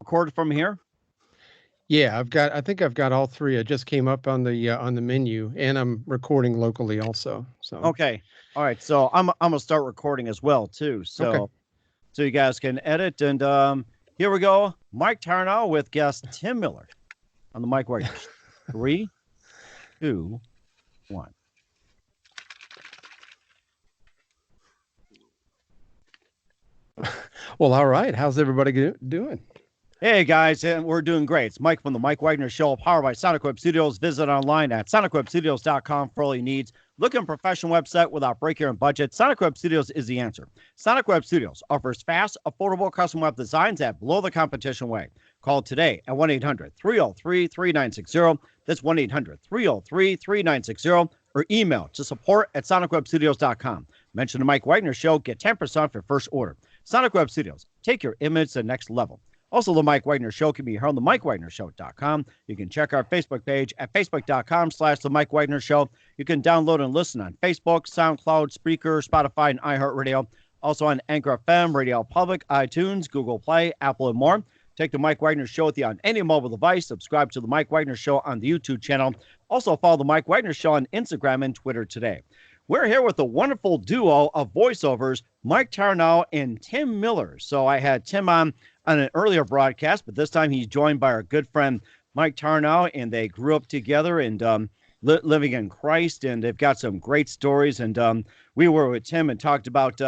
record from here? Yeah, I think I've got all three. I just came up on the menu, and I'm recording locally also. So Okay. All right. So I'm gonna start recording as well too. okay. So you guys can edit. And here we go. Mike Tarnow with guest Tim Miller on the Mike Wagner Show. 3, 2, 1. Well, all right. How's everybody doing? Hey guys, and we're doing great. It's Mike from the Mike Wagner Show, powered by Sonic Web Studios. Visit online at sonicwebstudios.com for all your needs. Look at a professional website without breaking your budget. Sonic Web Studios is the answer. Sonic Web Studios offers fast, affordable custom web designs that blow the competition away. Call today at 1-800-303-3960. That's 1-800-303-3960. Or email to support@sonicwebstudios.com. Mention the Mike Wagner Show. Get 10% off your first order. Sonic Web Studios. Take your image to the next level. Also, the Mike Wagner Show can be heard on the MikeWagnerShow.com. You can check our Facebook page at Facebook.com/The Mike Wagner Show. You can download and listen on Facebook, SoundCloud, Spreaker, Spotify, and iHeartRadio. Also on Anchor FM, Radio Public, iTunes, Google Play, Apple, and more. Take the Mike Wagner Show with you on any mobile device. Subscribe to the Mike Wagner Show on the YouTube channel. Also follow the Mike Wagner Show on Instagram and Twitter today. We're here with a wonderful duo of voiceovers, Mike Tarnow and Tim Miller. So I had Tim on an earlier broadcast, but this time he's joined by our good friend Mike Tarnow, and they grew up together and living in Christ, and they've got some great stories. And we were with Tim and talked about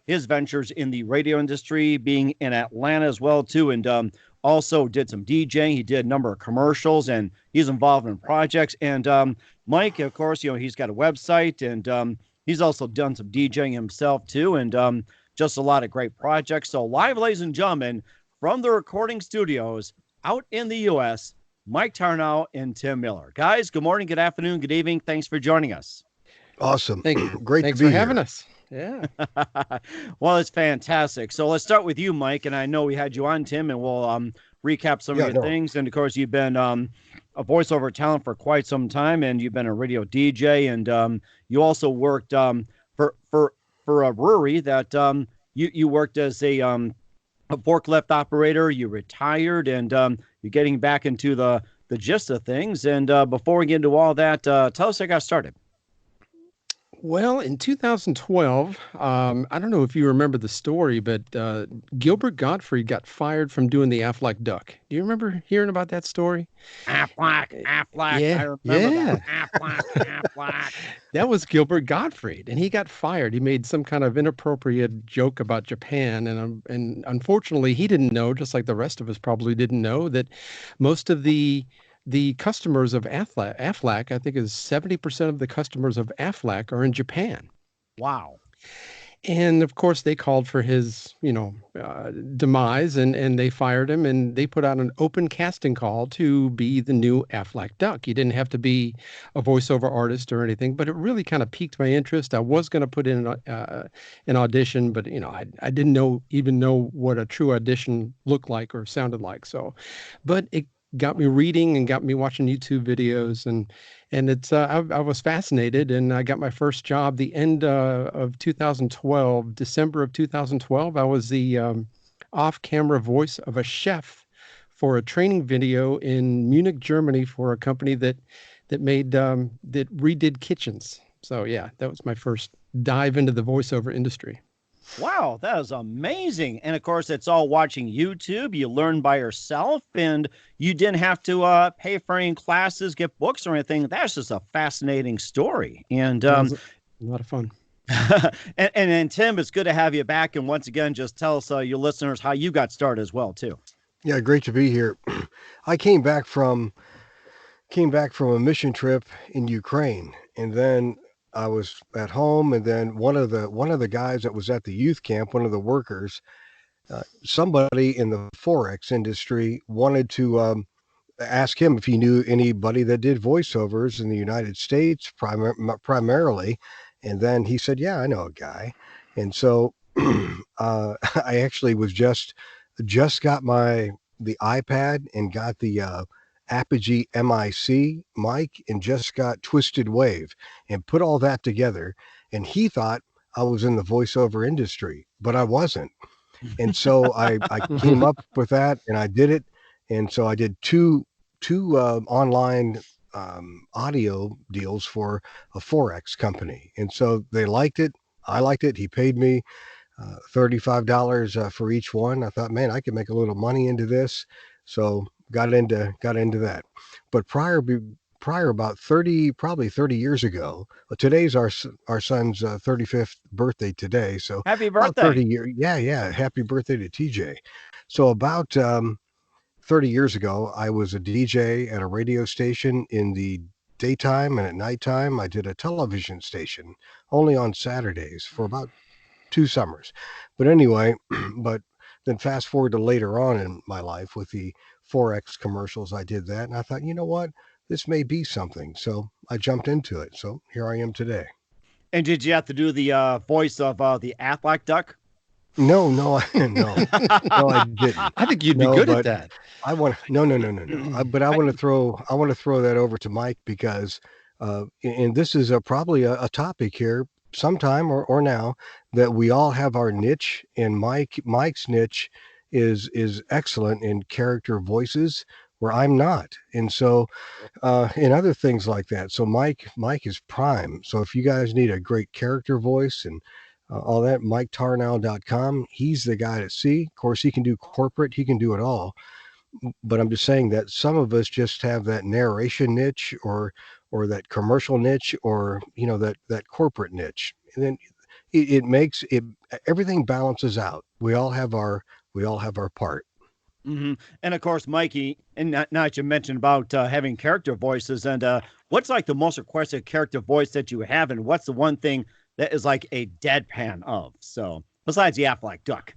his ventures in the radio industry, being in Atlanta as well too, and also did some DJing. He did a number of commercials, and he's involved in projects. And Mike, of course, he's got a website, and he's also done some DJing himself too, and just a lot of great projects. So live, ladies and gentlemen, from the recording studios out in the U.S., Mike Tarnow and Tim Miller. Guys, good morning, good afternoon, good evening. Thanks for joining us. Awesome. Thank you. Great Thanks to be for having here. us. Yeah. Well, it's fantastic. So let's start with you, Mike. And I know we had you on, Tim, and we'll recap some of your things. And of course, you've been a voiceover talent for quite some time, and you've been a radio DJ, and you also worked for a brewery that you worked as a forklift operator. You retired, and you're getting back into the gist of things. And before we get into all that, tell us how you got started. Well, in 2012, I don't know if you remember the story, but Gilbert Gottfried got fired from doing the Aflac duck. Do you remember hearing about that story? Aflac. Yeah, I remember that. Aflac. That was Gilbert Gottfried, and he got fired. He made some kind of inappropriate joke about Japan, and unfortunately, he didn't know, just like the rest of us probably didn't know, that most of the customers of Aflac, I think is 70% of the customers of Aflac are in Japan. Wow. And of course, they called for his, demise, and they fired him, and they put out an open casting call to be the new Aflac duck. You didn't have to be a voiceover artist or anything, but it really kind of piqued my interest. I was going to put in an audition, but I didn't even know what a true audition looked like or sounded like. So, but it got me reading and got me watching YouTube videos, and it's I was fascinated, and I got my first job the end of 2012, December of 2012. I was the off-camera voice of a chef for a training video in Munich, Germany, for a company that redid kitchens. So yeah, that was my first dive into the voiceover industry. Wow, that is amazing. And of course, it's all watching YouTube. You learn by yourself, and you didn't have to pay for any classes, get books or anything. That's just a fascinating story. And It was a lot of fun. and Tim, it's good to have you back. And once again, just tell us, your listeners, how you got started as well, too. Yeah, great to be here. I came back from a mission trip in Ukraine, and then I was at home, and then one of the guys that was at the youth camp, one of the workers, somebody in the Forex industry wanted to ask him if he knew anybody that did voiceovers in the United States, primarily. And then he said, "Yeah, I know a guy." And so I actually was just got the iPad and got the Apogee MIC mic and just got Twisted Wave and put all that together. And he thought I was in the voiceover industry, but I wasn't. And so I came up with that and I did it. And so I did two online audio deals for a Forex company. And so they liked it. I liked it. He paid me $35 for each one. I thought, man, I could make a little money into this. So got into that. But prior about 30, probably 30 years ago, today's our son's 35th birthday today. So Happy about birthday. 30 years. Yeah. Yeah. Happy birthday to TJ. So about 30 years ago, I was a DJ at a radio station in the daytime, and at nighttime, I did a television station only on Saturdays for about 2 summers. But anyway, but then fast forward to later on in my life with the Forex commercials, I did that. And I thought, you know what? This may be something. So I jumped into it. So here I am today. And did you have to do the voice of the Aflac duck? No, no, no, I didn't. I think you'd be No, good at but that. I want no. But I want to throw that over to Mike because, and this is probably a topic here sometime or now that we all have our niche, and Mike's niche is excellent in character voices where I'm not, and so and other things like that. So Mike is prime. So if you guys need a great character voice and all that, MikeTarnow.com. He's the guy to see. Of course, he can do corporate. He can do it all. But I'm just saying that some of us just have that narration niche or that commercial niche or that corporate niche. And then it makes it everything balances out. We all have our part. Mm-hmm. And of course, Mikey, and now that you mentioned about having character voices, and what's like the most requested character voice that you have, and what's the one thing that is like a deadpan of? So besides the Aflac duck.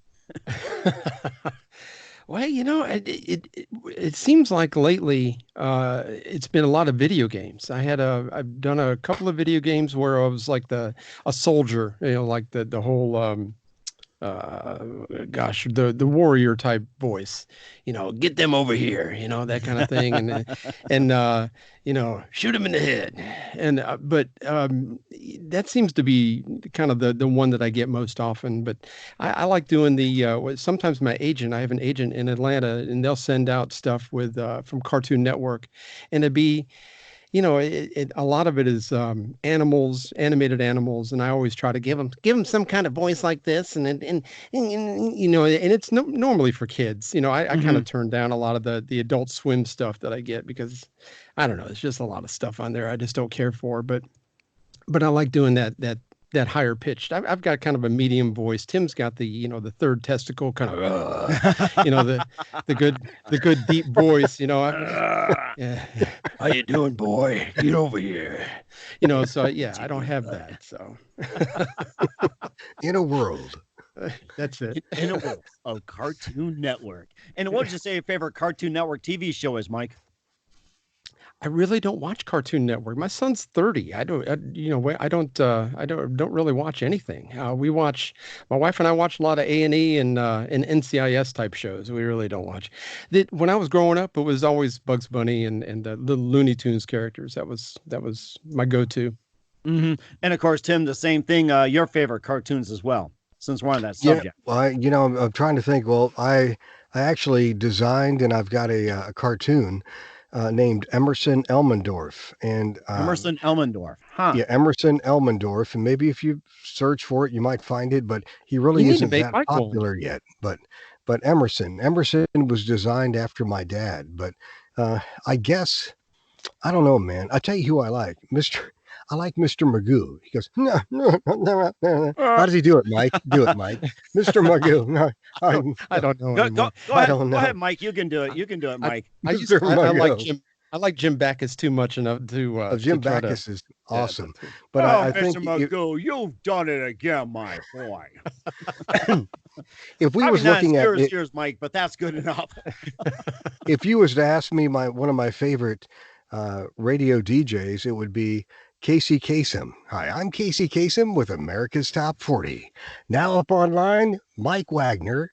Well, it seems like lately it's been a lot of video games. I've done a couple of video games where I was like a soldier, like the whole the warrior type voice, get them over here, that kind of thing, and shoot them in the head, and but that seems to be kind of the one that I get most often. But I like doing sometimes my agent. I have an agent in Atlanta, and they'll send out stuff with from Cartoon Network, and it'd be a lot of it is animals, animated animals, and I always try to give them some kind of voice like this, and it's normally for kids. I kind of turn down a lot of the Adult Swim stuff that I get because I don't know, it's just a lot of stuff on there I just don't care for. But I like doing that higher pitched. I've got kind of a medium voice. Tim's got the third testicle kind of, the good deep voice. Yeah. How you doing, boy? Get over here. So yeah, I don't have that. So In a world. That's it. In a world of Cartoon Network. And what would you say your favorite Cartoon Network TV show is, Mike? I really don't watch Cartoon Network. My son's 30. I don't really watch anything. My wife and I watch a lot of A&E and NCIS type shows. We really don't watch. When I was growing up, it was always Bugs Bunny and the Looney Tunes characters. That was my go-to. Mm-hmm. And of course, Tim, the same thing. Your favorite cartoons as well, since we're on that subject. Yeah, well, I'm trying to think. Well, I actually designed and I've got a cartoon named Emerson Elmendorf. And Emerson Elmendorf. Huh. Yeah, Emerson Elmendorf. And maybe if you search for it, you might find it, but he really isn't that popular yet. But Emerson was designed after my dad. But I guess, I don't know, man. I tell you who I like. I like Mr. Magoo. He goes, no. How does he do it, Mike? Do it, Mike. Mr. Magoo. No, I don't know. Go ahead. Go ahead, Mike. You can do it. You can do it, Mike. I like Jim Backus too much enough to Jim Backus is awesome. Yeah, but I think Mr. Magoo, you've done it again, my boy. If we was looking at it, yours, Mike, but that's good enough. If you was to ask me one of my favorite radio DJs, it would be Casey Kasem. Hi, I'm Casey Kasem with America's Top 40. Now up online, Mike Wagner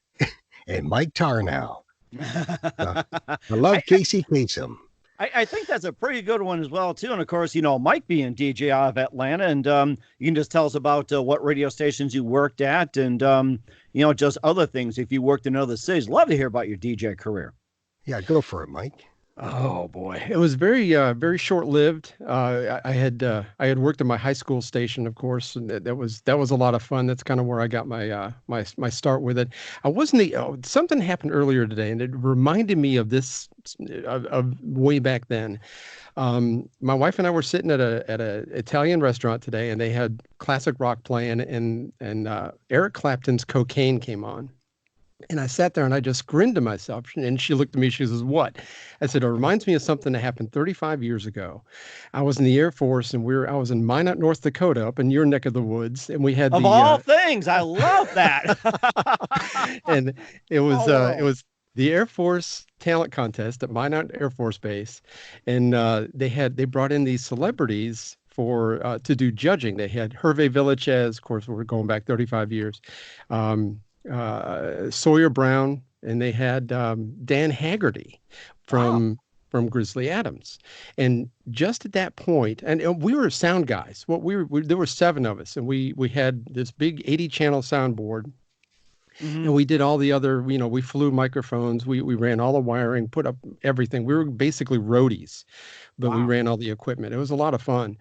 and Mike Tarnow. I love Casey Kasem. I think that's a pretty good one as well, too. And of course, Mike being DJ out of Atlanta, and you can just tell us about what radio stations you worked at, and just other things if you worked in other cities. Love to hear about your DJ career. Yeah, go for it, Mike. Oh boy, it was very short-lived. I had worked at my high school station, of course, and that was a lot of fun. That's kind of where I got my start with it. I wasn't something happened earlier today, and it reminded me of this of way back then. My wife and I were sitting at a Italian restaurant today, and they had classic rock playing, and Eric Clapton's "Cocaine" came on. And I sat there and I just grinned to myself. And she looked at me. She says, "What?" I said, "It reminds me of something that happened 35 years ago. I was in the Air Force, and I was in Minot, North Dakota, up in your neck of the woods, and we had of all things. I love that. And it was the Air Force talent contest at Minot Air Force Base, and they brought in these celebrities to do judging. They had Hervé Villechaize, of course, we're going back 35 years. Sawyer Brown, and they had Dan Haggerty from Grizzly Adams. And just at that point, and we were sound guys. There were 7 of us, and we had this big 80-channel soundboard. Mm-hmm. And we did all the other, we flew microphones, we ran all the wiring, put up everything. We were basically roadies, but we ran all the equipment. It was a lot of fun.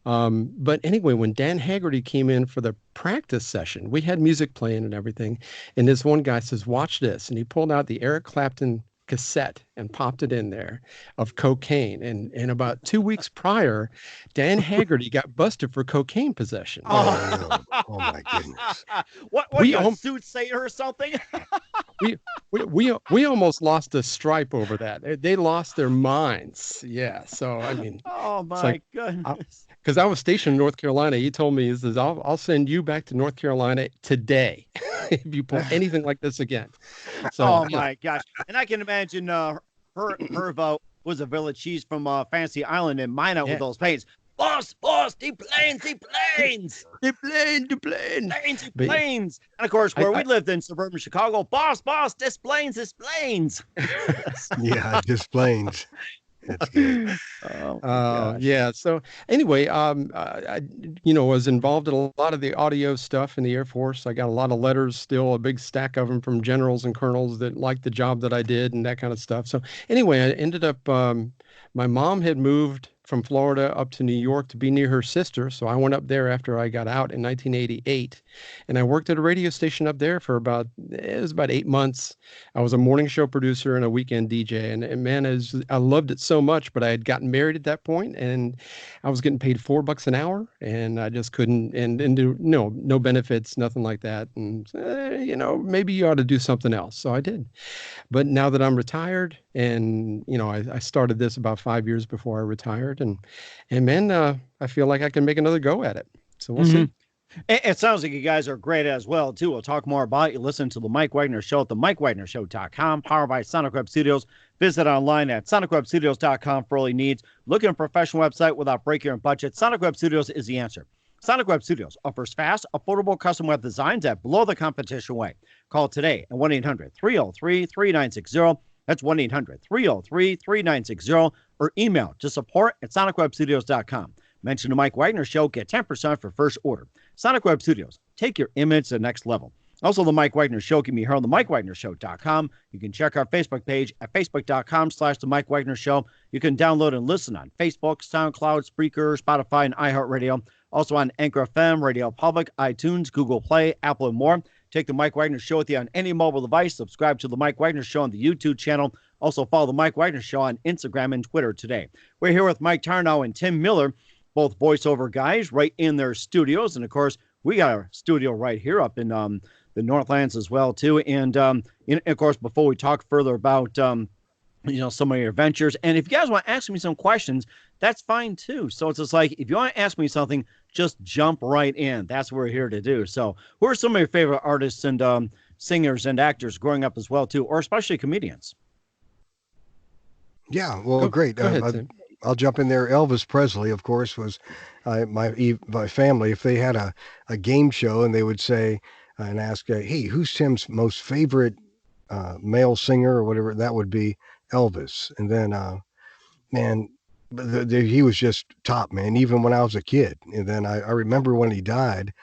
But anyway, when Dan Haggerty came in for the practice session, we had music playing and everything. And this one guy says, "Watch this." And he pulled out the Eric Clapton cassette and popped it in there of "Cocaine." And about 2 weeks prior, Dan Haggerty got busted for cocaine possession. Oh my goodness. What a soothsayer or something? we almost lost a stripe over that. They lost their minds. Yeah. So, I mean. Oh, my goodness. Because I was stationed in North Carolina. He told me, he says, I'll send you back to North Carolina today if you pull anything like this again. So, my gosh. And I can imagine her was a village. She's from Fancy Island in Minot with those planes. Boss, the planes. The plane. Planes. And of course, where we lived in suburban Chicago, boss, this planes. Yeah, just planes. That's good. Yeah. So anyway, I was involved in a lot of the audio stuff in the Air Force. I got a lot of letters, still a big stack of them from generals and colonels that liked the job that I did and that kind of stuff. So anyway, I ended up, my mom had moved from Florida up to New York to be near her sister. So I went up there after I got out in 1988, and I worked at a radio station up there for about 8 months. I was a morning show producer and a weekend DJ, and man, I loved it so much, but I had gotten married at that point, and I was getting paid $4 an hour, and I just couldn't, and no benefits, nothing like that. And, maybe you ought to do something else. So I did. But now that I'm retired, and, I started this about 5 years before I retired, and man, I feel like I can make another go at it. So we'll see. It sounds like you guys are great as well, too. We'll talk more about it. Listen to the Mike Wagner Show at the MikeWagnerShow.com, powered by Sonic Web Studios. Visit online at SonicWebStudios.com for all your needs. Looking for a professional website without breaking your budget? Sonic Web Studios is the answer. Sonic Web Studios offers fast, affordable custom web designs at below the competition way. Call today at 1-800-303-3960. That's 1-800-303-3960, or email to support@sonicwebstudios.com. Mention the Mike Wagner Show, get 10% for first order. Sonic Web Studios, take your image to the next level. Also, the Mike Wagner Show can be heard on the MikeWagnerShow.com. You can check our Facebook page at Facebook.com/The Mike Wagner Show. You can download and listen on Facebook, SoundCloud, Spreaker, Spotify, and iHeartRadio. Also on Anchor FM, Radio Public, iTunes, Google Play, Apple, and more. Take the Mike Wagner Show with you on any mobile device. Subscribe to the Mike Wagner Show on the YouTube channel. Also follow the Mike Wagner Show on Instagram and Twitter today. We're here with Mike Tarnow and Tim Miller, both voiceover guys, right in their studios. And, of course, we got our studio right here up in the Northlands as well, too. And, of course, before we talk further about, some of your ventures, and if you guys want to ask me some questions, that's fine, too. So it's just like, if you want to ask me something, just jump right in. That's what we're here to do. So who are some of your favorite artists and singers and actors growing up as well, too, or especially comedians? Yeah, well, great. Go ahead, I'll jump in there. Elvis Presley, of course, was my family. If they had a game show and they would say and ask, hey, who's Tim's most favorite male singer or whatever, that would be Elvis. And then man, he was just top, man, even when I was a kid. And then I remember when he died.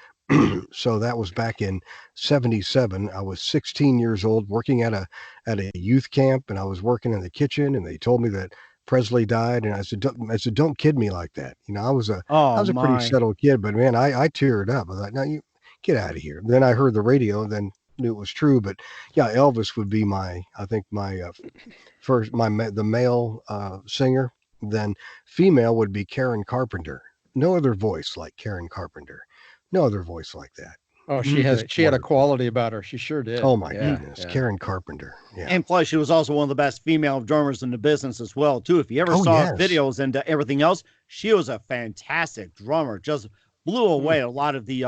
So that was back in 77. I was 16 years old working at a youth camp, and I was working in the kitchen, and they told me that Presley died. And I said, don't kid me like that. You know, I Oh was a pretty my. settled kid, but man, I teared up. I thought, no, you get out of here. Then I heard the radio, and then knew it was true. But yeah, Elvis would be I think my first, the male singer. Then female would be Karen Carpenter. No other voice like Karen Carpenter. No other voice like that. Oh, Mhm. she had a Wonderful. quality about her. She sure did. Oh my Mm. goodness, Yeah. Karen Carpenter. Yeah. And plus, she was also one of the best female drummers in the business as well, too. If you ever Oh saw yes. videos and everything else, she was a fantastic drummer. Just blew Hmm. away a lot of the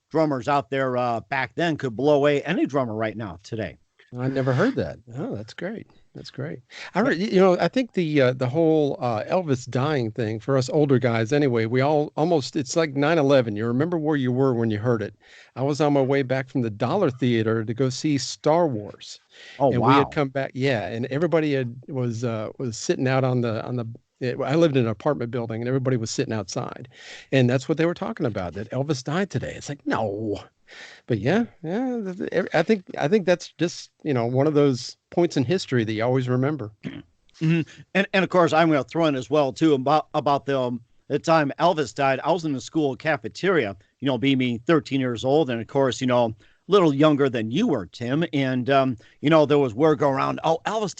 drummers out there back then. Could blow away any drummer right now today. I never heard that. Oh, that's great. That's great. Yeah. I think the whole Elvis dying thing for us older guys anyway, we all almost it's like 9/11. You remember where you were when you heard it. I was on my way back from the Dollar Theater to go see Star Wars. Oh And we had wow. come back, yeah, and everybody was sitting out I lived in an apartment building and everybody was sitting outside. And that's what they were talking about, that Elvis died today. It's like, no. But yeah, yeah, I think that's just, one of those points in history that you always remember. Mhm. And of course, I'm going to throw in as well too about the time Elvis died. I was in the school cafeteria, being me 13 years old, and of course, little younger than you were, Tim. And there was word going around, oh, Elvis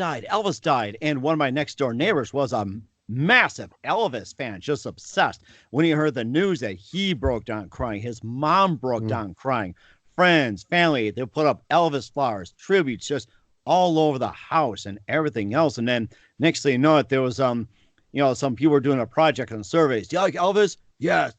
died, and one of my next door neighbors was a massive Elvis fan, just obsessed. When he heard the news that he broke down crying, his mom broke Mm. down crying, friends, family, they put up Elvis flowers, tributes, just all over the house and everything else. And then next thing you know, it there was some people were doing a project on surveys. Do you like Elvis? Yes.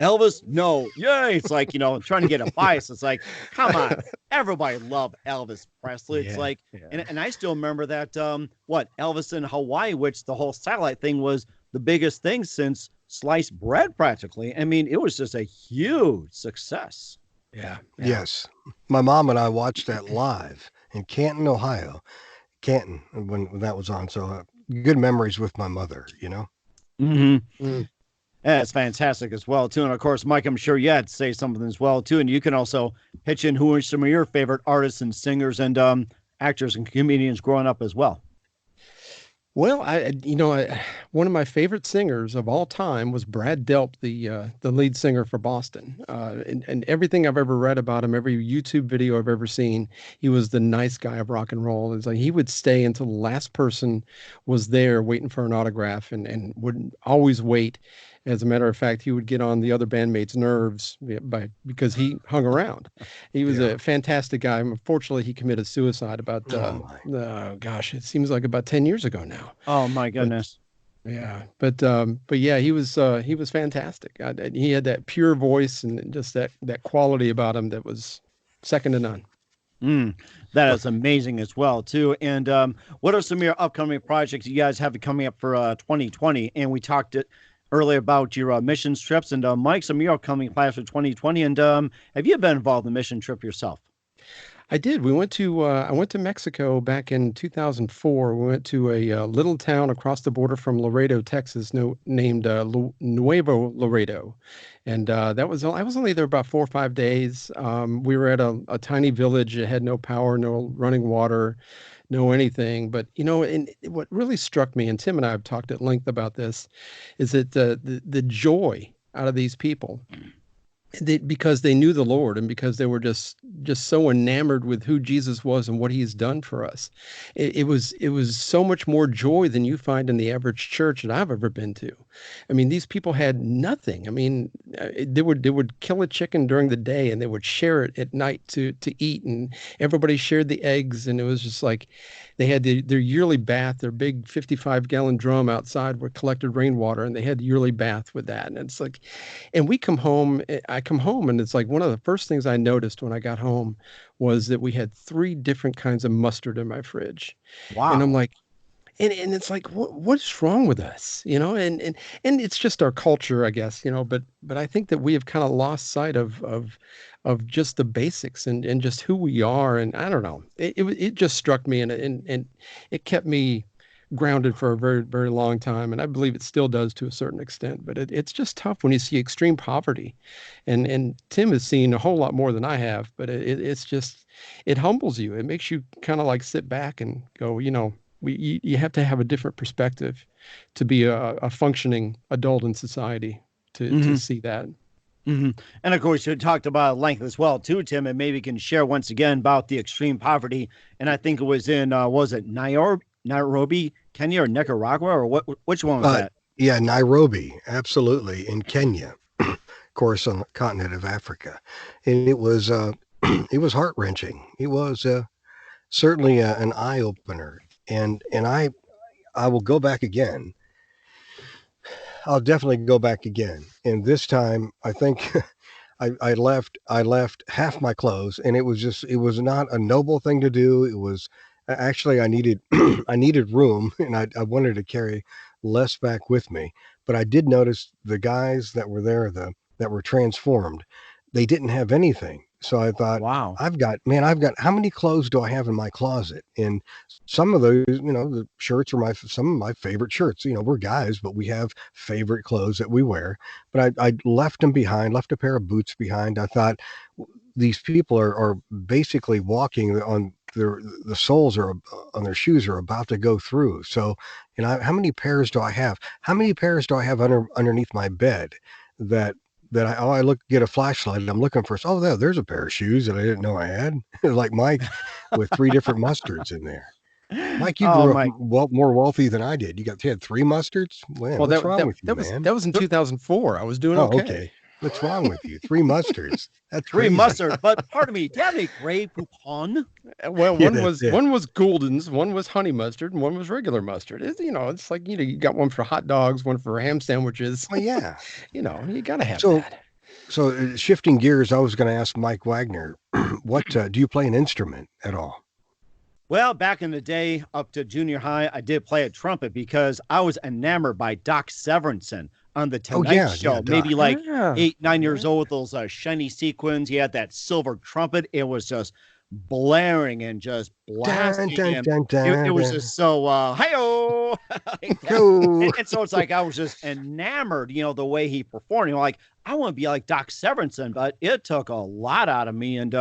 Elvis? No. Yay. It's like, trying to get a bias. It's like, come on. Everybody loved Elvis Presley. It's Yeah, like, yeah. and I still remember that Elvis in Hawaii, which the whole satellite thing was the biggest thing since sliced bread practically. I mean, it was just a huge success. Yeah, yeah. Yes. My mom and I watched that live in Canton, Ohio. Canton when that was on. So good memories with my mother. You know. Mm-hmm. Mm. Yeah, it's fantastic as well too. And of course, Mike, I'm sure you had to say something as well too. And you can also pitch in who are some of your favorite artists and singers and actors and comedians growing up as well. Well, one of my favorite singers of all time was Brad Delp, the lead singer for Boston. And everything I've ever read about him, every YouTube video I've ever seen, he was the nice guy of rock and roll. It's like he would stay until the last person was there waiting for an autograph, and would always wait. As a matter of fact, he would get on the other bandmates' nerves because he hung around. He was Yeah. a fantastic guy. Unfortunately, he committed suicide about, Oh my. gosh, it seems like about 10 years ago now. Oh my But goodness. yeah, but yeah, he was fantastic. He had that pure voice and just that quality about him that was second to none. Mm, that is amazing as well too. And what are some of your upcoming projects you guys have coming up for 2020? And we talked earlier about your missions trips. And Mike, some of your upcoming plans for 2020. And have you been involved in a mission trip yourself? I did. I went to Mexico back in 2004. We went to a little town across the border from Laredo, Texas, named Nuevo Laredo, and I was only there about 4 or 5 days. We were at a tiny village. It had no power, no running water, no anything. But and what really struck me, and Tim and I have talked at length about this, is that the joy out of these people, because they knew the Lord, and because they were just so enamored with who Jesus was and what he has done for us. It was so much more joy than you find in the average church that I've ever been to. I mean, these people had nothing. I mean, they would kill a chicken during the day and they would share it at night to eat, and everybody shared the eggs, and it was just like they had their yearly bath, their big 55-gallon drum outside where collected rainwater, and they had yearly bath with that. And it's like, and I come home, and it's like one of the first things I noticed when I got home was that we had three different kinds of mustard in my fridge. And I'm Wow. like, and it's like, what's wrong with us? And it's just our culture, I guess, but I think that we have kind of lost sight of just the basics and just who we are. And I don't know, it just struck me, and it kept me grounded for a very, very long time, and I believe it still does to a certain extent. But it's just tough when you see extreme poverty, and Tim has seen a whole lot more than I have. But it's just, it humbles you. It makes you kind of like sit back and go, you have to have a different perspective to be a functioning adult in society to see that. Mm-hmm. And of course, you talked about length as well, too, Tim, and maybe you can share once again about the extreme poverty. And I think it was in, was it Nairobi, Kenya, or Nicaragua, or which one was that? Yeah, Nairobi, absolutely, in Kenya, of course, on the continent of Africa. And it was it was heart-wrenching. It was certainly an eye-opener. And I will go back again. I'll definitely go back again. And this time, I think I left half my clothes, and it was not a noble thing to do. It was actually, I needed I needed room, and I wanted to carry less back with me. But I did notice the guys that were there, that were transformed, they didn't have anything. So I thought, Wow. I've got, how many clothes do I have in my closet? And some of those, the shirts are some of my favorite shirts. We're guys, but we have favorite clothes that we wear. But I left them behind, left a pair of boots behind. I thought, these people are basically walking on the soles are on their shoes are about to go through. So, how many pairs do I have? How many pairs do I have underneath my bed that I get a flashlight and I'm looking for, there's a pair of shoes that I didn't know I had. Like Mike with 3 different mustards in there. Mike, you grew up more wealthy than I did. You had 3 mustards? Man, what's wrong with you, man? That was in 2004. I was doing okay. What's wrong with you? 3 mustards. That's 3 crazy. mustards. But pardon me, do you have any Grey Poupon? Well, one was Gouldens, one was honey mustard, and one was regular mustard. It's like, you got one for hot dogs, one for ham sandwiches. Well, yeah. You got to have that. So shifting gears, I was going to ask Mike Wagner, what do you play an instrument at all? Well, back in the day, up to junior high, I did play a trumpet because I was enamored by Doc Severinsen on the Tonight Show. Maybe like 8, 9 years old with those shiny sequins. He had that silver trumpet. It was just blaring and just blasting. It was just so, hi-oh! and so it's like I was just enamored, the way he performed. Like, I want to be like Doc Severinsen, but it took a lot out of me. And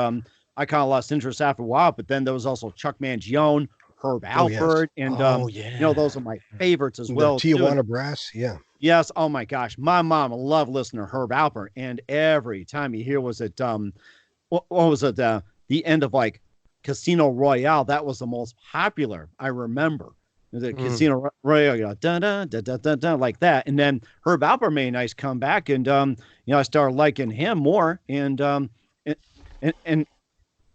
I kind of lost interest after a while. But then there was also Chuck Mangione, Herb Alpert, and those are my favorites as well. The Tijuana Brass, yeah. Yes. Oh my gosh, my mom loved listening to Herb Alpert, and every time you hear, was it what was it, the end of like Casino Royale? That was the most popular. I remember the Casino Royale, dun, dun, dun, dun, dun, dun, like that. And then Herb Alpert made a nice comeback, and I started liking him more, and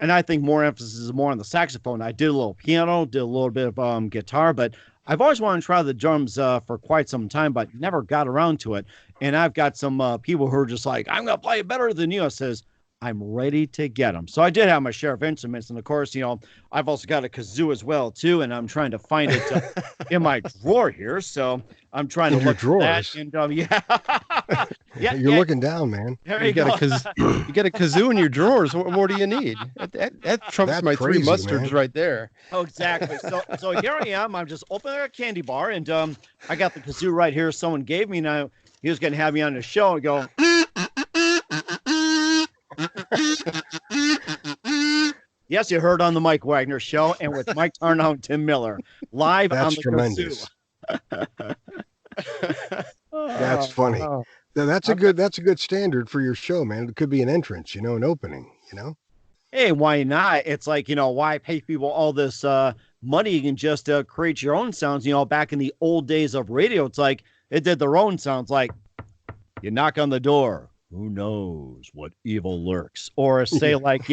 I think more emphasis is more on the saxophone. I did a little piano, did a little bit of guitar, but I've always wanted to try the drums for quite some time, but never got around to it. And I've got some people who are just like, I'm going to play better than you. I says, I'm ready to get them. So I did have my share of instruments. And of course, I've also got a kazoo as well, too. And I'm trying to find it in my drawer here. So I'm trying to look for that. And You're looking down, man. You got a kazoo in your drawers. What more do you need? That trumps my crazy, 3 mustards, man. Right there. Oh, exactly. So here I am. I'm just opening a candy bar, and I got the kazoo right here. Someone gave me. Now he was going to have me on the show and go. Yes, you heard on the Mike Wagner Show, and with Mike Tarnow and Tim Miller live on the tremendous. That's funny. Oh. That's a good standard for your show, man. It could be an entrance, an opening, Hey, why not? It's like, why pay people all this money? You can just create your own sounds. Back in the old days of radio, it's like it did their own sounds. Like you knock on the door. Who knows what evil lurks? Or say like,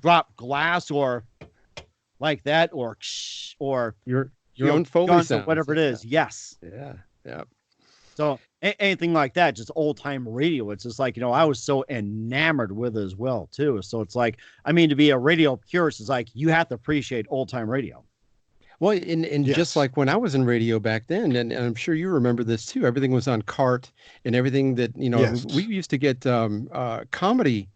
drop glass or like that, or your own Foley sound, whatever it is. Yes. Yeah. Yeah. So anything like that, just old time radio. It's just like, I was so enamored with it as well, too. So it's like, to be a radio purist is like, you have to appreciate old time radio. Well, and yes. Just like when I was in radio back then, and I'm sure you remember this too, everything was on cart and everything that, yes. We used to get comedy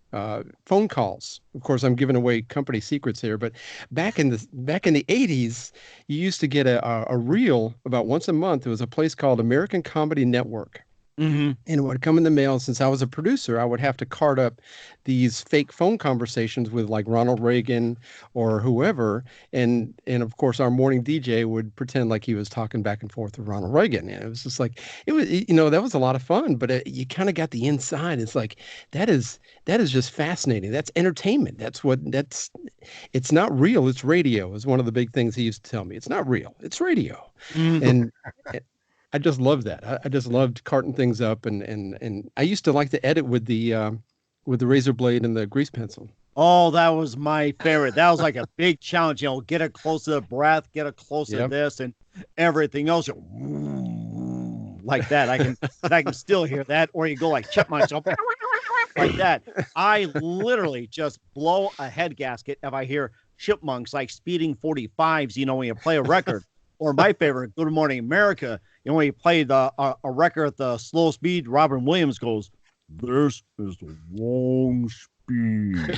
phone calls. Of course, I'm giving away company secrets here, but back in the 80s, you used to get a reel about once a month. It was a place called American Comedy Network. Mm-hmm. And it would come in the mail. Since I was a producer, I would have to card up these fake phone conversations with like Ronald Reagan or whoever. And of course, our morning DJ would pretend like he was talking back and forth with Ronald Reagan. And it was just like, that was a lot of fun, but you kind of got the inside. It's like, that is just fascinating. That's entertainment. It's not real. It's radio is one of the big things he used to tell me. It's not real. It's radio. Mm-hmm. And I just love that. I just loved carting things up, and I used to like to edit with the razor blade and the grease pencil. Oh, that was my favorite. That was like a big challenge. Get it close to the breath, get it close to this, and everything else. Like that. I can still hear that. Or you go like chipmunks, like that. I literally just blow a head gasket if I hear chipmunks like speeding 45s. When you play a record. Or my favorite, Good Morning America. When you play a record at the slow speed, Robin Williams goes, "This is the wrong speed."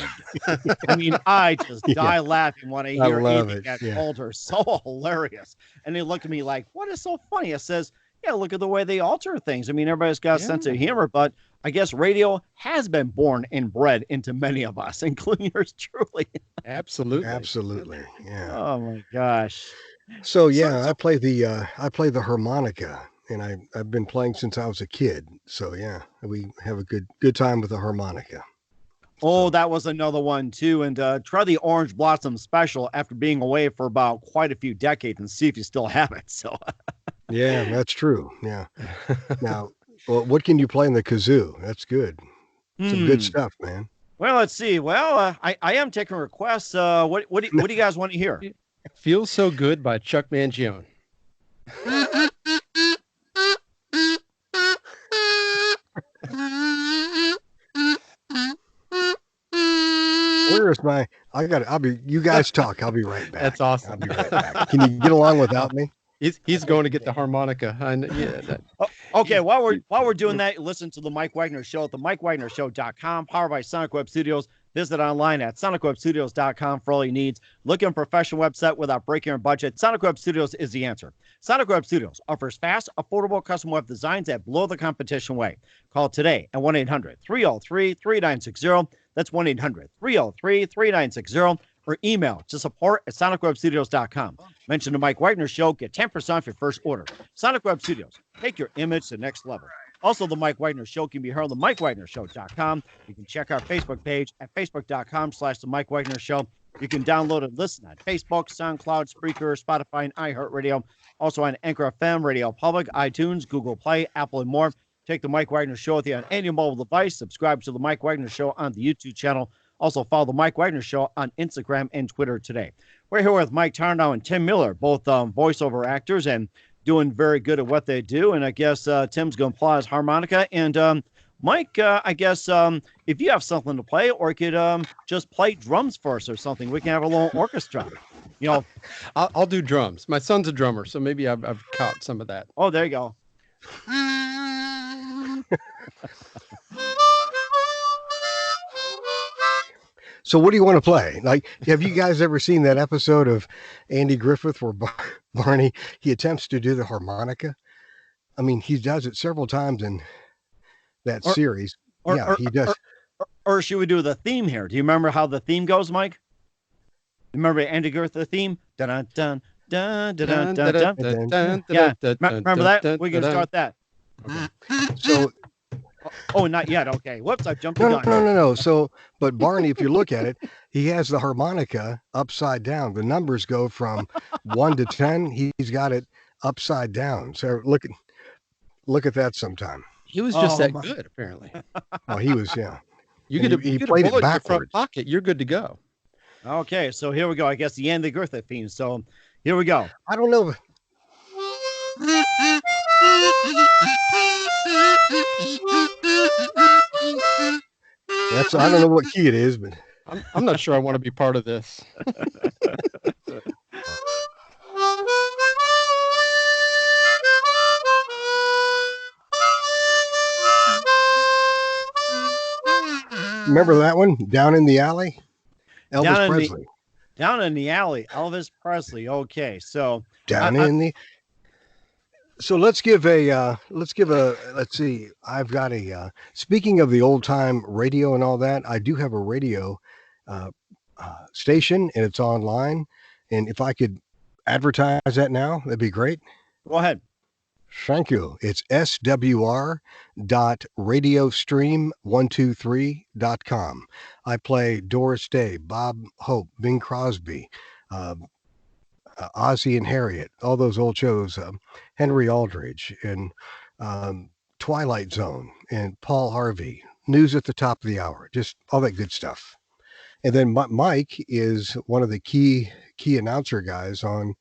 I just die laughing when I hear anything that alter. So hilarious. And they look at me like, "What is so funny?" It says, "Yeah, look at the way they alter things." Everybody's got a sense of humor, but I guess radio has been born and bred into many of us, including yours truly. Absolutely. Yeah. Oh my gosh. So I play the harmonica, and I've been playing since I was a kid. So yeah, we have a good time with the harmonica. Oh, that was another one too. And try the Orange Blossom Special after being away for about quite a few decades, and see if you still have it. So yeah, that's true. Yeah. Now, well, what can you play in the kazoo? That's good. Some good stuff, man. Well, let's see. Well, I am taking requests. What do you guys want to hear? Feels So Good by Chuck Mangione. Where is my? You guys talk. I'll be right back. That's awesome. I'll be right back. Can you get along without me? He's going to get the harmonica. Okay, while we're doing that, listen to the Mike Wagner Show at the MikeWagnerShow.com, powered by Sonic Web Studios. Visit online at SonicWebStudios.com for all your needs. Looking for a professional website without breaking your budget? Sonic Web Studios is the answer. Sonic Web Studios offers fast, affordable custom web designs that blow the competition away. Call today at 1-800-303-3960. That's 1-800-303-3960. Or email to support@sonicwebstudios.com. Mention the Mike Wagner Show. Get 10% off your first order. Sonic Web Studios. Take your image to the next level. Also, the Mike Wagner Show can be heard on the MikeWagnerShow.com. You can check our Facebook page at Facebook.com/The Mike Wagner Show. You can download and listen on Facebook, SoundCloud, Spreaker, Spotify, and iHeartRadio. Also on Anchor FM, Radio Public, iTunes, Google Play, Apple, and more. Take the Mike Wagner Show with you on any mobile device. Subscribe to the Mike Wagner Show on the YouTube channel. Also follow the Mike Wagner Show on Instagram and Twitter today. We're here with Mike Tarnow and Tim Miller, both voiceover actors and doing very good at what they do. And I guess Tim's going to play his harmonica. And Mike, I guess if you have something to play, or you could just play drums for us or something, we can have a little orchestra. I'll do drums. My son's a drummer, so maybe I've caught some of that. Oh, there you go. So what do you want to play? Like, have you guys ever seen that episode of Andy Griffith where Barney, he attempts to do the harmonica? I mean, he does it several times in that series. He does. Or should we do the theme here? Do you remember how the theme goes, Mike? Remember Andy Griffith theme? Dun dun dun dun dun dun dun. Yeah, remember that? We can start that. Okay. So. Oh, not yet. Okay. Whoops, I jumped the gun. No. So, but Barney, if you look at it, he has the harmonica upside down. The numbers go from 1 to 10. He's got it upside down. So look at that sometime. He was just good, apparently. Oh, he was, yeah. He played it backwards. In your front pocket. You're good to go. Okay, so here we go. I guess the Andy Griffith theme. So here we go. I don't know. I don't know what key it is, but I'm not sure I want to be part of this. Remember that one? Down in the Alley? Elvis Presley. Down in the Alley, Elvis Presley. Okay, so Down in the. So let's see. I've got speaking of the old time radio and all that, I do have a radio uh, station and it's online. And if I could advertise that now, that'd be great. Go ahead. Thank you. It's swr.radiostream123.com. I play Doris Day, Bob Hope, Bing Crosby, Ozzie and Harriet, all those old shows, Henry Aldridge and Twilight Zone and Paul Harvey, News at the Top of the Hour, just all that good stuff. And then Mike is one of the key announcer guys on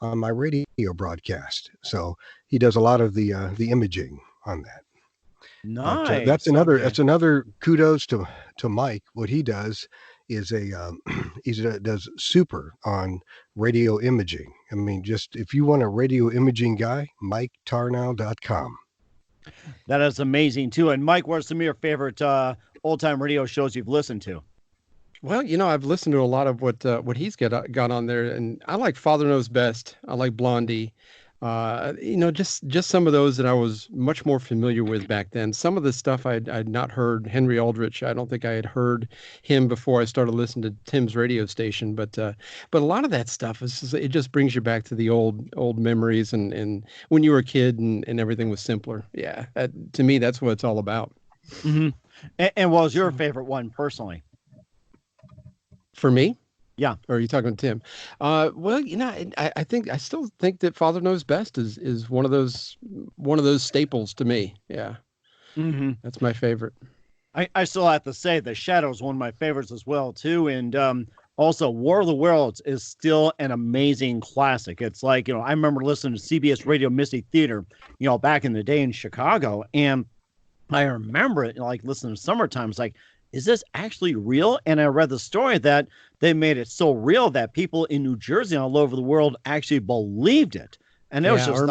my radio broadcast. So he does a lot of the imaging on that. Nice. That's another kudos to Mike. What he does is does super on radio imaging. I mean, just if you want a radio imaging guy, MikeTarnow.com. That is amazing too. And Mike, what are some of your favorite old time radio shows you've listened to? Well, I've listened to a lot of what he's got on there, and I like Father Knows Best. I like Blondie. Just some of those that I was much more familiar with back then. Some of the stuff I'd not heard. Henry Aldrich, I don't think I had heard him before I started listening to Tim's radio station. But a lot of that stuff it just brings you back to the old memories and when you were a kid and everything was simpler. Yeah, to me that's what it's all about. Mm-hmm. And what was your favorite one personally? For me? Yeah. Or are you talking to Tim? Well, I still think that Father Knows Best is one of those staples to me. Yeah. Mm-hmm. That's my favorite. I still have to say The Shadow is one of my favorites as well too. And also War of the Worlds is still an amazing classic. It's like, I remember listening to CBS Radio Mystery Theater, back in the day in Chicago. And I remember it like listening to Summertime. It's like, is this actually real? And I read the story that they made it so real that people in New Jersey and all over the world actually believed it. And it was just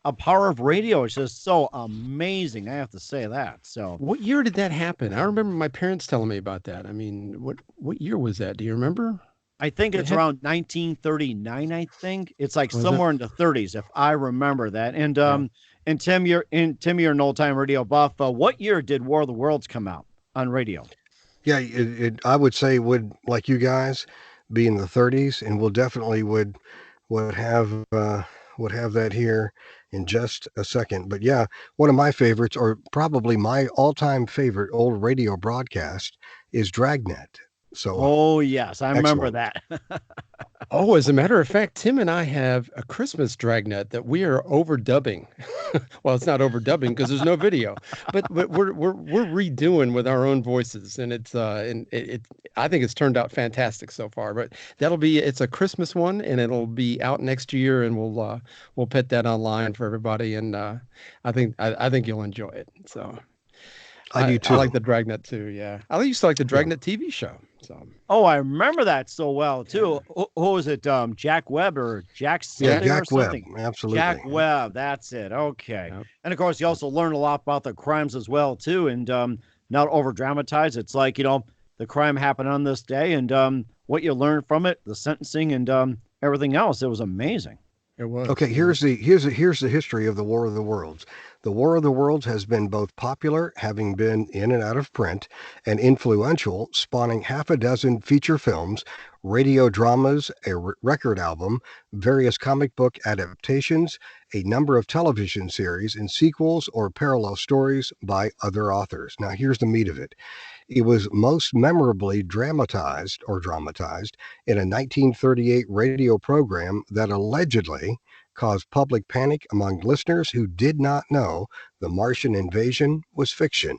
a power of radio. It's just so amazing. I have to say that. So what year did that happen? I remember my parents telling me about that. I mean, what year was that? Do you remember? I think it's around 1939. I think it's like somewhere in the 30s, if I remember that. And and Tim, you're an old time radio buff. What year did War of the Worlds come out on radio? Yeah, I would say would, like you guys, be in the 30s, and we'll definitely would have that here in just a second. But yeah, one of my favorites, or probably my all-time favorite old radio broadcast, is Dragnet. So oh yes, I remember that. Oh, as a matter of fact, Tim and I have a Christmas Dragnet that we are overdubbing. Well, it's not overdubbing because there's no video, but we're redoing with our own voices, and it's I think it's turned out fantastic so far. But it's a Christmas one, and it'll be out next year, and we'll put that online for everybody, and I think you'll enjoy it. So. I do too. I like the Dragnet too. Yeah, I used to like the Dragnet TV show. So. Oh, I remember that so well too. Yeah. Who was it? Jack Webb or Jack something Jack or something? Webb, absolutely. Jack Webb. That's it. Okay. Yep. And of course, you also learn a lot about the crimes as well too, and not over dramatize. It's like the crime happened on this day, and what you learn from it, the sentencing, and everything else. It was amazing. It was. Okay, here's the history of the War of the Worlds. The War of the Worlds has been both popular, having been in and out of print, and influential, spawning half a dozen feature films, radio dramas, a record album, various comic book adaptations, a number of television series, and sequels or parallel stories by other authors. Now, here's the meat of it. It was most memorably dramatized in a 1938 radio program that allegedly caused public panic among listeners who did not know the Martian invasion was fiction.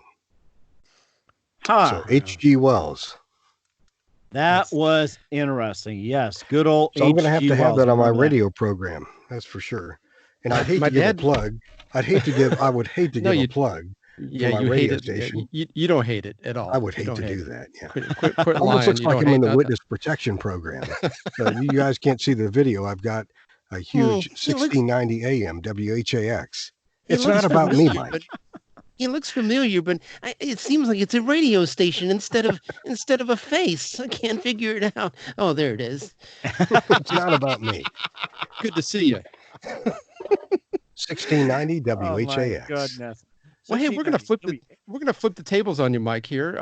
So H.G. Wells. That was interesting. Yes, good old So I'm going to have Wells. that on my radio program. That's for sure. And I'd hate to give a plug. I would hate to give a plug. Yeah, you hate it. Station. You don't hate it at all. I would hate to do that. Yeah. Quit Almost lying. looks like I'm in the witness protection program. So you guys can't see the video. I've got a huge 1690 AM WHAX. It's not about me, Mike. He looks familiar, but it seems like it's a radio station instead of a face. I can't figure it out. Oh, there it is. It's not about me. Good to see you. 1690 Oh my WHAX. goodness. Well, hey, 1690. we're gonna flip the tables on you, Mike. Here,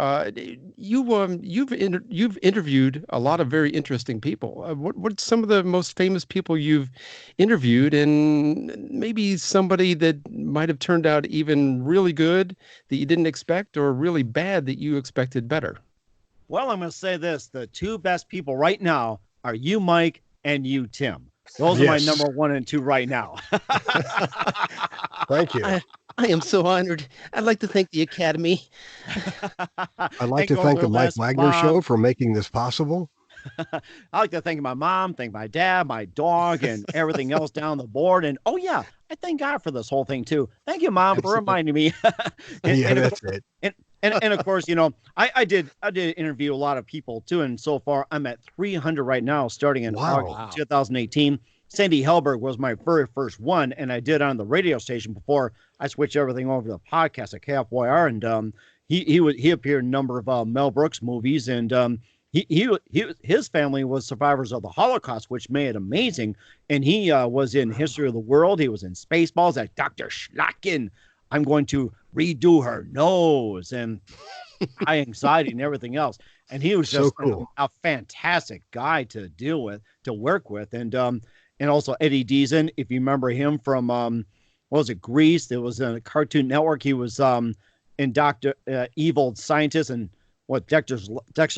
you've interviewed a lot of very interesting people. What's some of the most famous people you've interviewed, and maybe somebody that might have turned out even really good that you didn't expect, or really bad that you expected better? Well, I'm going to say this. The two best people right now are you, Mike, and you, Tim. Those are my Yes. number 1 and 2 right now. Thank you. I am so honored. I'd like to thank the Academy. I'd like to thank the Mike Wagner Show for making this possible. I like to thank my mom, thank my dad, my dog, and everything else down the board. And oh yeah, I thank God for this whole thing too. Thank you, Mom, for reminding me. That's it. And of course, I did interview a lot of people too. And so far, I'm at 300 right now, starting in August 2018. Sandy Hilbert was my very first one, and I did on the radio station before I switched everything over to the podcast at KFYR. And he appeared in a number of Mel Brooks movies, and his family was survivors of the Holocaust, which made it amazing. And he was in History of the World. He was in Spaceballs at Dr. Schlacken. I'm going to redo her nose and high anxiety and everything else. And he was just so cool. a fantastic guy to deal with, to work with. And also Eddie Deezen, if you remember him from, what was it, Grease? It was a Cartoon Network. He was in Dr. Evil Scientist and Dexter's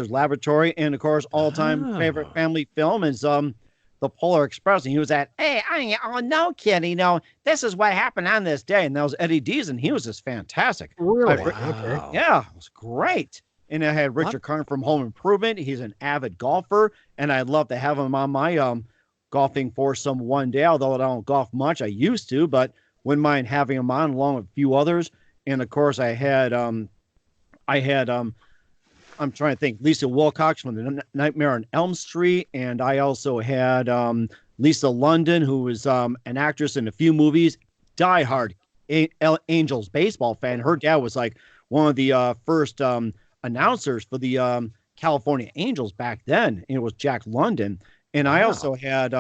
Laboratory. And of course, all-time favorite family film is The Polar Express. And he was at, no kidding, this is what happened on this day. And that was Eddie Deezen. He was just fantastic. Really? Okay. Yeah, it was great. And I had Richard Karn from Home Improvement. He's an avid golfer, and I'd love to have him on my golfing foursome one day, although I don't golf much. I used to, but wouldn't mind having him on along with a few others. And of course, I had I'm trying to think, Lisa Wilcox from the Nightmare on Elm Street, and I also had Lisa London, who was an actress in a few movies, diehard Angels baseball fan. Her dad was like one of the first announcers for the California Angels back then. And it was Jack London. And I also had,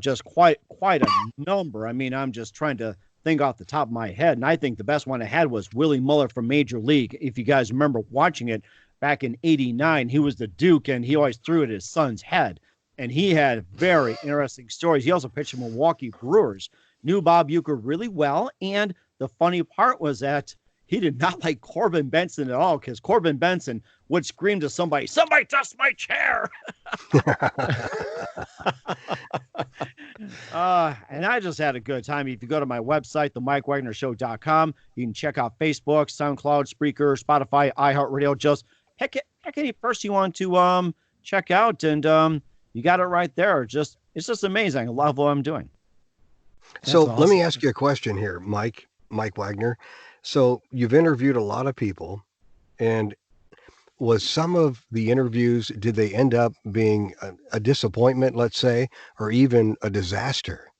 just quite a number. I mean, I'm just trying to think off the top of my head. And I think the best one I had was Willie Muller from Major League. If you guys remember watching it back in '89, he was the Duke, and he always threw at his son's head. And he had very interesting stories. He also pitched for Milwaukee Brewers, knew Bob Uecker really well. And the funny part was that he did not like Corbin Benson at all, because Corbin Benson would scream to somebody dust my chair. And I just had a good time. If you go to my website, themikewagnershow.com, you can check out Facebook, SoundCloud, Spreaker, Spotify, iHeartRadio. Just pick any person you want to check out, and you got it right there. It's just amazing. I love what I'm doing. So let me ask you a question here, Mike Wagner. So you've interviewed a lot of people, and was some of the interviews, did they end up being a disappointment, let's say, or even a disaster?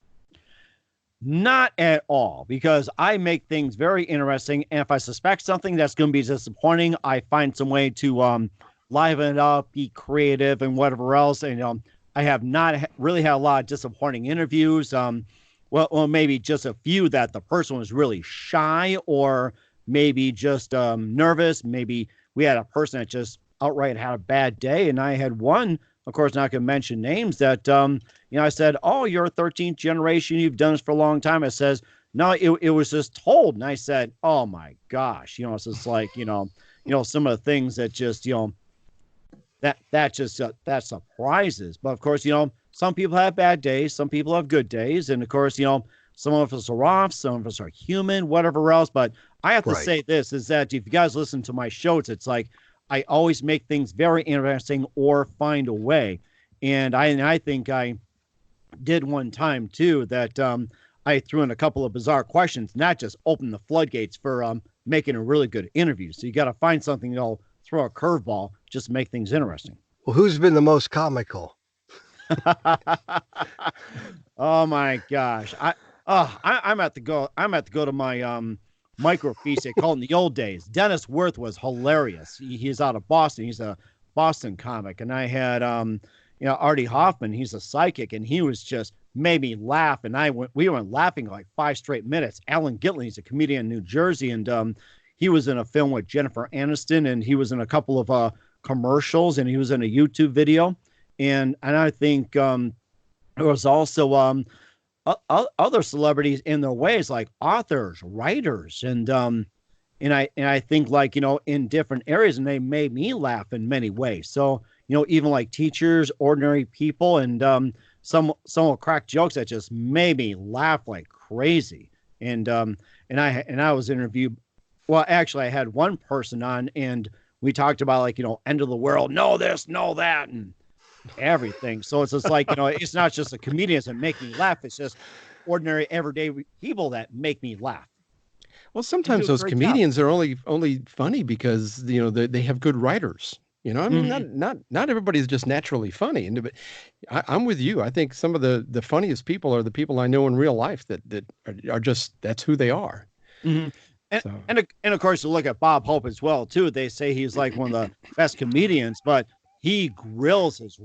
Not at all, because I make things very interesting. And if I suspect something that's going to be disappointing, I find some way to liven it up, be creative, and whatever else. And I have not really had a lot of disappointing interviews. Well, maybe just a few that the person was really shy, or maybe just nervous. Maybe we had a person that just outright had a bad day. And I had one, of course, not going to mention names, that, I said, "Oh, you're a 13th generation. You've done this for a long time." It says, "No, it was just told." And I said, "Oh my gosh." It's just like, some of the things that just, that surprises. But of course, some people have bad days, some people have good days. And of course, some of us are off, some of us are human, whatever else. But I have to say this, is that if you guys listen to my shows, it's like I always make things very interesting or find a way. And I think I did one time too, that I threw in a couple of bizarre questions, not just open the floodgates for making a really good interview. So you got to find something that'll throw a curveball, just to make things interesting. Well, who's been the most comical? Oh my gosh. I'm at to go to my microfiche they called in the old days. Dennis Worth was hilarious. He's out of Boston. He's a Boston comic. And I had Artie Hoffman, he's a psychic, and he was just made me laugh. And we went laughing like 5 straight minutes. Alan Gitlin, he's a comedian in New Jersey, and he was in a film with Jennifer Aniston, and he was in a couple of commercials, and he was in a YouTube video. And I think there was also other celebrities in their ways, like authors, writers, and I think, like, in different areas, and they made me laugh in many ways. So, even like teachers, ordinary people, and some will crack jokes that just made me laugh like crazy. And I was interviewed. Well, actually, I had one person on, and we talked about, like, end of the world, know this, know that, and everything. So it's just like, it's not just the comedians that make me laugh. It's just ordinary, everyday people that make me laugh. Well, sometimes those comedians are only funny because, they have good writers. I mean, not everybody's just naturally funny. But I'm with you. I think some of the funniest people are the people I know in real life that are just, that's who they are. Mm-hmm. And of course, you look at Bob Hope as well, too. They say he's like one of the best comedians, but he grills his